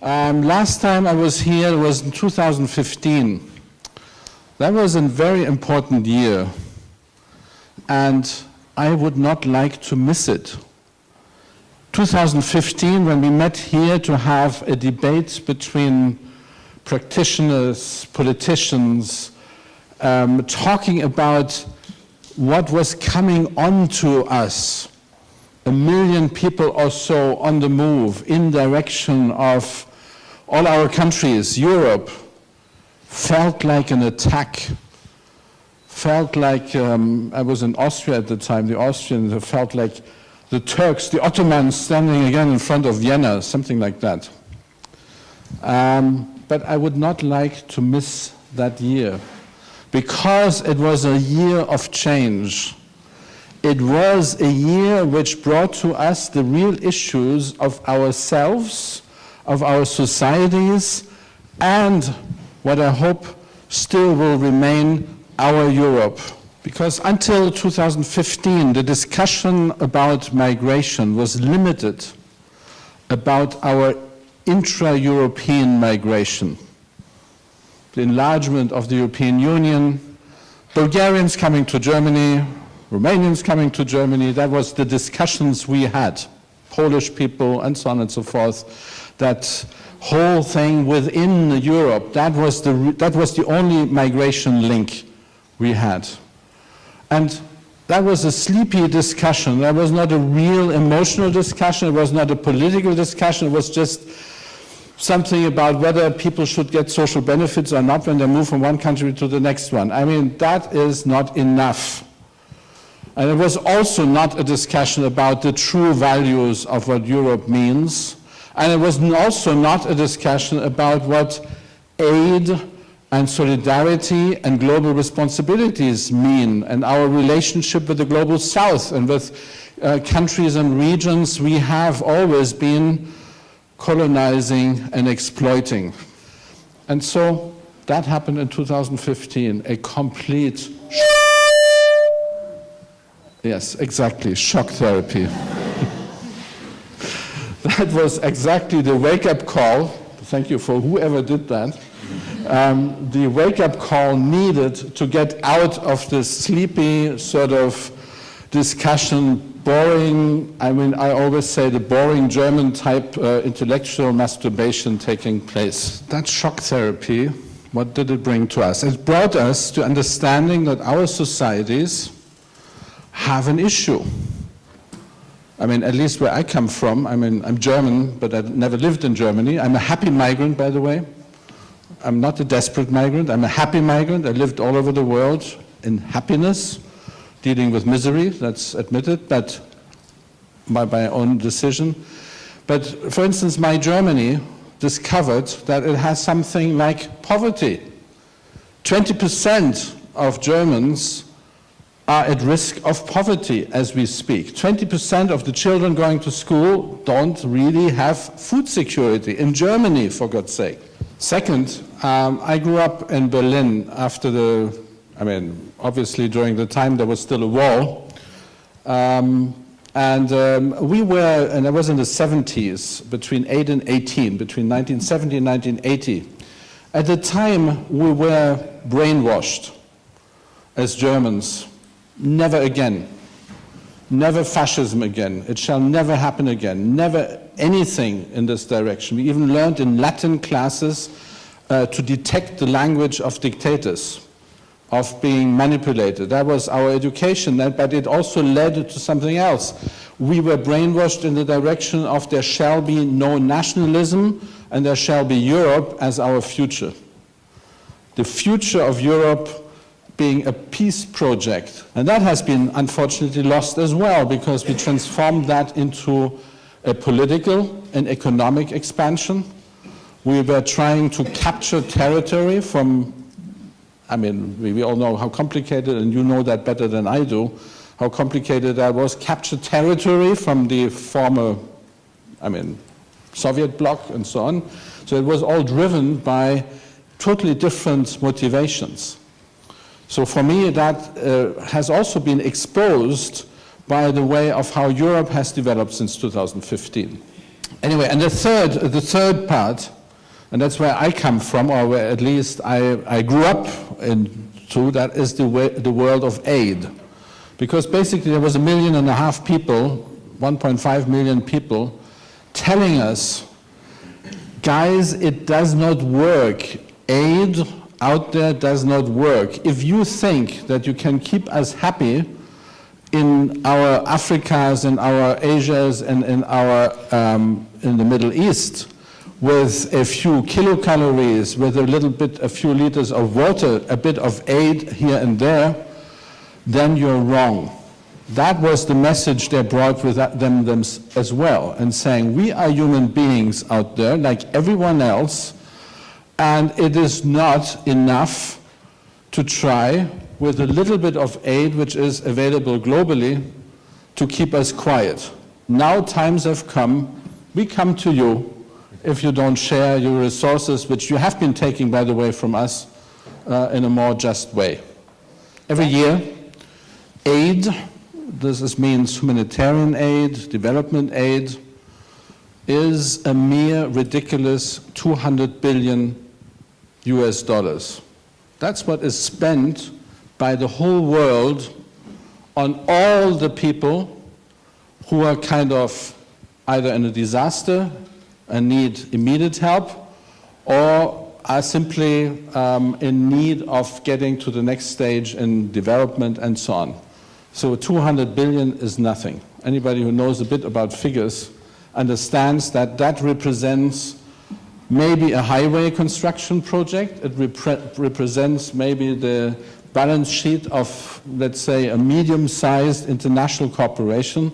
Last time I was here was in 2015. That was a very important year, and I would not like to miss it. 2015, when we met here to have a debate between practitioners, politicians, talking about what was coming on to us. 1 million people or so on the move in direction of all our countries, Europe, felt like an attack. Felt like, I was in Austria at the time, the Austrians felt like the Turks, the Ottomans standing again in front of Vienna, something like that. But I would not like to miss that year, because it was a year of change. It was a year which brought to us the real issues of ourselves, of our societies, and what I hope still will remain our Europe. Because until 2015, the discussion about migration was limited about our intra-European migration. The enlargement of the European Union, Bulgarians coming to Germany, Romanians coming to Germany, that was the discussions we had. Polish people and so on and so forth. That whole thing within Europe, that was the only migration link we had. And that was a sleepy discussion. That was not a real emotional discussion. It was not a political discussion. It was just something about whether people should get social benefits or not when they move from one country to the next one. I mean, that is not enough. And it was also not a discussion about the true values of what Europe means. And it was also not a discussion about what aid and solidarity and global responsibilities mean, and our relationship with the global south and with countries and regions we have always been colonizing and exploiting. And so that happened in 2015, a complete yes, exactly, shock therapy. That was exactly the wake-up call. Thank you for whoever did that. The wake-up call needed to get out of this sleepy sort of discussion, boring, I mean, I always say the boring German type intellectual masturbation taking place. That shock therapy, what did it bring to us? It brought us to understanding that our societies have an issue. I mean, at least where I come from, I mean, I'm German, but I never lived in Germany. I'm a happy migrant, by the way. I'm not a desperate migrant. I'm a happy migrant. I lived all over the world in happiness, dealing with misery, that's admitted, but by my own decision. But for instance, my Germany discovered that it has something like poverty. 20% of Germans are at risk of poverty as we speak. 20% of the children going to school don't really have food security in Germany, for God's sake. Second, I grew up in Berlin after obviously during the time there was still a wall. We were, and I was in the 70s, between 8 and 18, between 1970 and 1980. At the time, we were brainwashed as Germans. Never again. Never fascism again. It shall never happen again. Never anything in this direction. We even learned in Latin classes to detect the language of dictators, of being manipulated. That was our education, but it also led to something else. We were brainwashed in the direction of there shall be no nationalism and there shall be Europe as our future. The future of Europe being a peace project. And that has been unfortunately lost as well, because we transformed that into a political and economic expansion. We were trying to capture territory from, I mean, we all know how complicated, and you know that better than I do, how complicated that was. Capture territory from the former, Soviet bloc and so on. So it was all driven by totally different motivations. So for me, that has also been exposed by the way of how Europe has developed since 2015. Anyway, and the third part, and that's where I come from, or where at least I grew up into, that is the world of aid. Because basically there was 1.5 million people, 1.5 million people, telling us, guys, it does not work. Aid out there does not work. If you think that you can keep us happy in our Africas, in our Asias, and in the Middle East, with a few kilocalories, with a few liters of water, a bit of aid here and there, then you're wrong. That was the message they brought with them as well, and saying, we are human beings out there like everyone else, and it is not enough to try with a little bit of aid which is available globally to keep us quiet. Now times have come, we come to you if you don't share your resources, which you have been taking, by the way, from us in a more just way. Every year, aid, this means humanitarian aid, development aid, is a mere ridiculous 200 billion US dollars. That's what is spent by the whole world on all the people who are kind of either in a disaster and need immediate help, or are simply in need of getting to the next stage in development and so on. So 200 billion is nothing. Anybody who knows a bit about figures understands that that represents maybe a highway construction project. It represents maybe the balance sheet of, let's say, a medium-sized international corporation,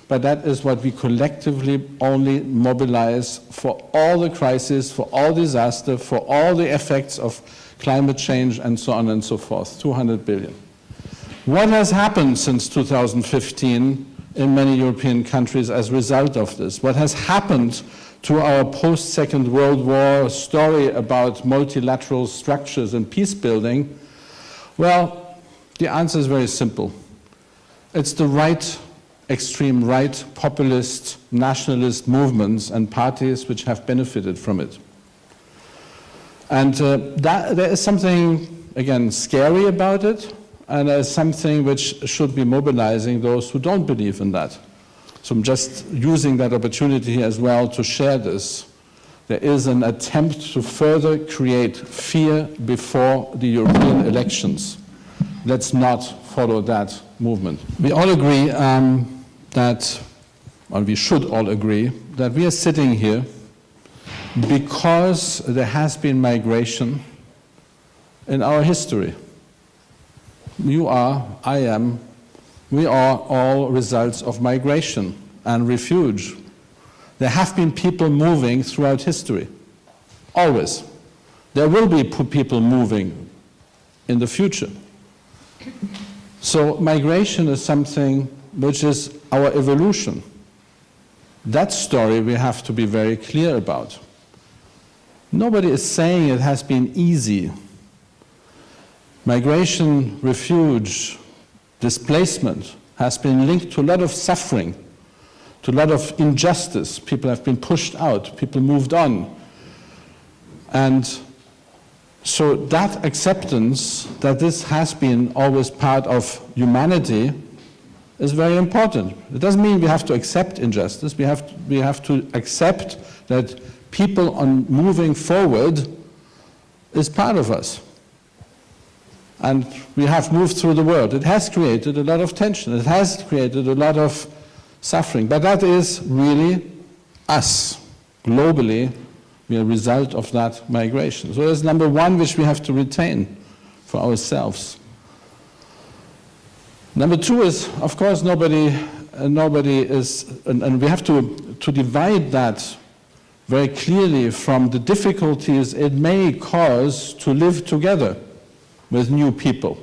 but that is what we collectively only mobilize for all the crises, for all disaster, for all the effects of climate change and so on and so forth, 200 billion. What has happened since 2015 in many European countries as a result of this? What has happened to our post-Second World War story about multilateral structures and peace building? Well, the answer is very simple. It's the right, extreme right, populist, nationalist movements and parties which have benefited from it. And there is something, again, scary about it, and there's something which should be mobilizing those who don't believe in that. So I'm just using that opportunity as well to share this. There is an attempt to further create fear before the European elections. Let's not follow that movement. We all agree we should all agree, that we are sitting here because there has been migration in our history. You are, I am, we are all results of migration and refuge. There have been people moving throughout history, always. There will be people moving in the future. So migration is something which is our evolution. That story we have to be very clear about. Nobody is saying it has been easy. Migration, refuge, displacement has been linked to a lot of suffering, to a lot of injustice. People have been pushed out, people moved on. And so that acceptance that this has been always part of humanity is very important. It doesn't mean we have to accept injustice. We have to accept that people on moving forward is part of us. And we have moved through the world. It has created a lot of tension. It has created a lot of suffering. But that is really us. Globally, we are a result of that migration. So that's number one, which we have to retain for ourselves. Number two is, of course, nobody is, and we have to divide that very clearly from the difficulties it may cause to live together with new people,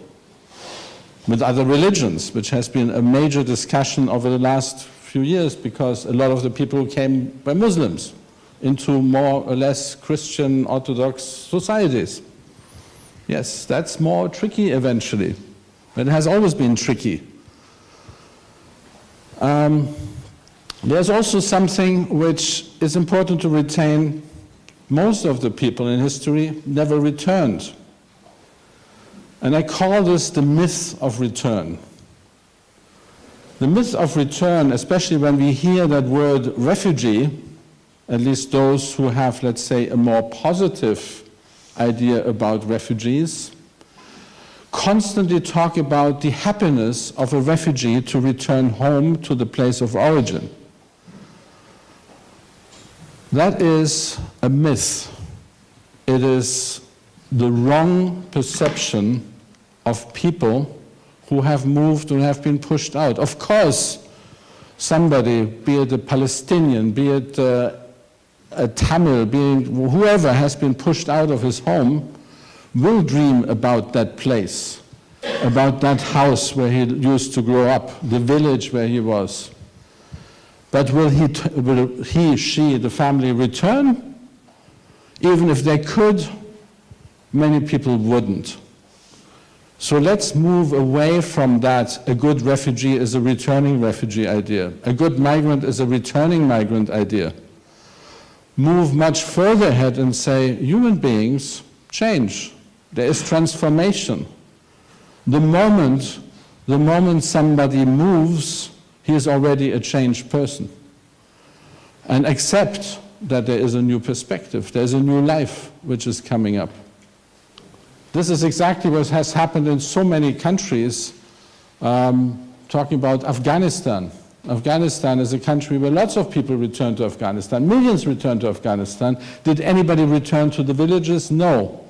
with other religions, which has been a major discussion over the last few years, because a lot of the people came by Muslims into more or less Christian Orthodox societies. Yes, that's more tricky eventually, but it has always been tricky. There's also something which is important to retain. Most of the people in history never returned. And I call this the myth of return. The myth of return, especially when we hear that word refugee, at least those who have, let's say, a more positive idea about refugees, constantly talk about the happiness of a refugee to return home to the place of origin. That is a myth. It is the wrong perception of people who have moved and have been pushed out. Of course, somebody, be it a Palestinian, be it a Tamil, be it whoever has been pushed out of his home, will dream about that place, about that house where he used to grow up, the village where he was. But will he, she, the family return? Even if they could, many people wouldn't. So let's move away from that. A good refugee is a returning refugee idea. A good migrant is a returning migrant idea. Move much further ahead and say, human beings change. There is transformation. The moment somebody moves, he is already a changed person. And accept that there is a new perspective, there's a new life which is coming up. This is exactly what has happened in so many countries. Talking about Afghanistan. Afghanistan is a country where lots of people return to Afghanistan. Millions return to Afghanistan. Did anybody return to the villages? No.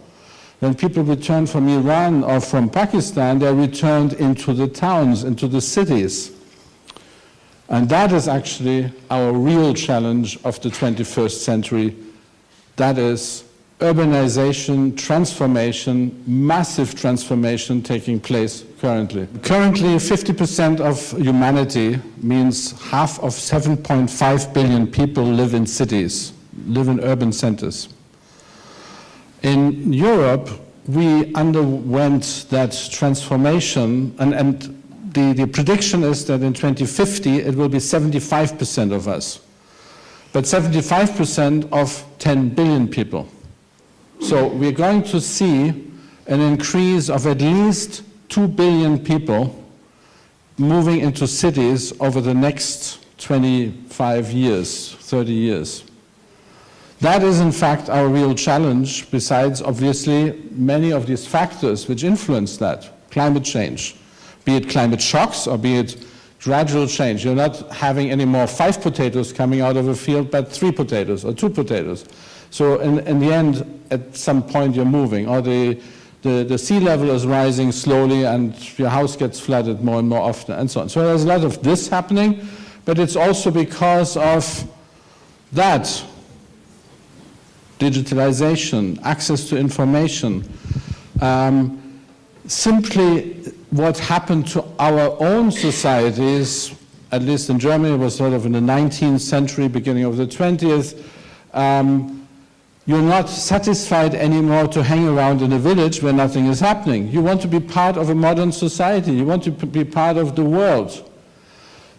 When people returned from Iran or from Pakistan, they returned into the towns, into the cities. And that is actually our real challenge of the 21st century. That is urbanization, transformation, massive transformation taking place currently. Currently, 50% of humanity means half of 7.5 billion people live in cities, live in urban centers. In Europe, we underwent that transformation, and the prediction is that in 2050 it will be 75% of us, but 75% of 10 billion people. So we're going to see an increase of at least 2 billion people moving into cities over the next 25 years, 30 years. That is in fact our real challenge, besides obviously many of these factors which influence that. Climate change, be it climate shocks or be it gradual change. You're not having any more 5 potatoes coming out of a field, but 3 potatoes or 2 potatoes. So in the end, at some point you're moving, or the sea level is rising slowly and your house gets flooded more and more often, and so on. So there's a lot of this happening, but it's also because of that. Digitalization, access to information, simply what happened to our own societies, at least in Germany, was sort of in the 19th century, beginning of the 20th. You're not satisfied anymore to hang around in a village where nothing is happening. You want to be part of a modern society. You want to be part of the world.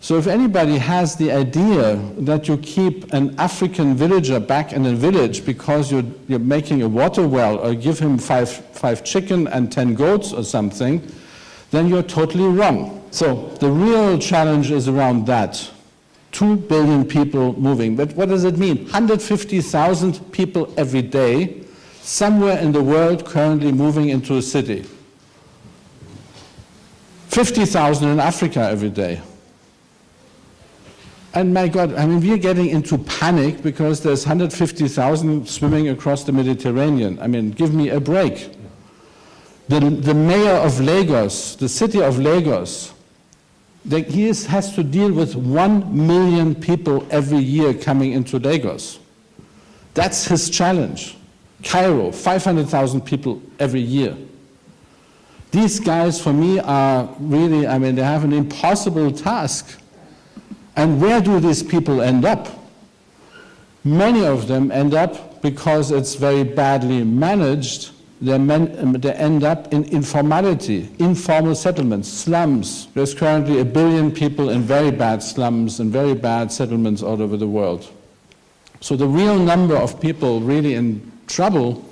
So if anybody has the idea that you keep an African villager back in a village because you're making a water well, or give him five chicken and 10 goats or something, then you're totally wrong. So the real challenge is around that. 2 billion people moving. But what does it mean? 150,000 people every day, somewhere in the world currently moving into a city. 50,000 in Africa every day. And my God, I mean, we're getting into panic because there's 150,000 swimming across the Mediterranean. I mean, give me a break. The mayor of Lagos, the city of Lagos, he has to deal with 1 million people every year coming into Lagos. That's his challenge. Cairo, 500,000 people every year. These guys, for me, are really, I mean, they have an impossible task. And where do these people end up? Many of them end up because it's very badly managed, they end up in informality, informal settlements, slums. There's currently 1 billion people in very bad slums and very bad settlements all over the world. So the real number of people really in trouble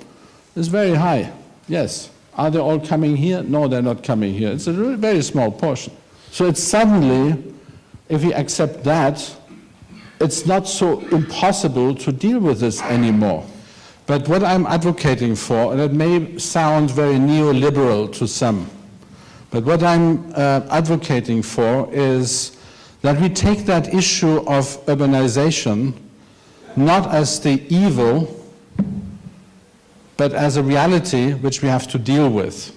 is very high, yes. Are they all coming here? No, they're not coming here. It's a very small portion. So it's suddenly, if we accept that, it's not so impossible to deal with this anymore. But what I'm advocating for, and it may sound very neoliberal to some, but what I'm advocating for is that we take that issue of urbanization not as the evil, but as a reality which we have to deal with.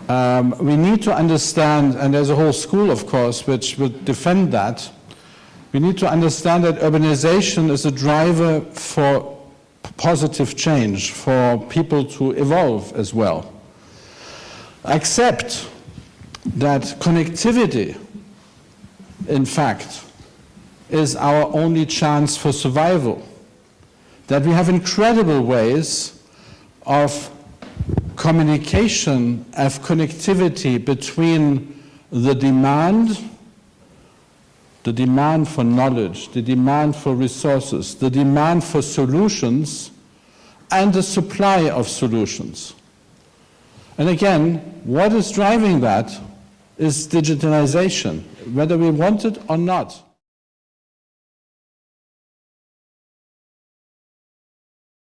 We need to understand, and there's a whole school, of course, which would defend that. We need to understand that urbanization is a driver for positive change, for people to evolve as well. Accept that connectivity, in fact, is our only chance for survival. That we have incredible ways of communication, of connectivity between the demand for knowledge, the demand for resources, the demand for solutions, and the supply of solutions. And again, what is driving that is digitalization, whether we want it or not.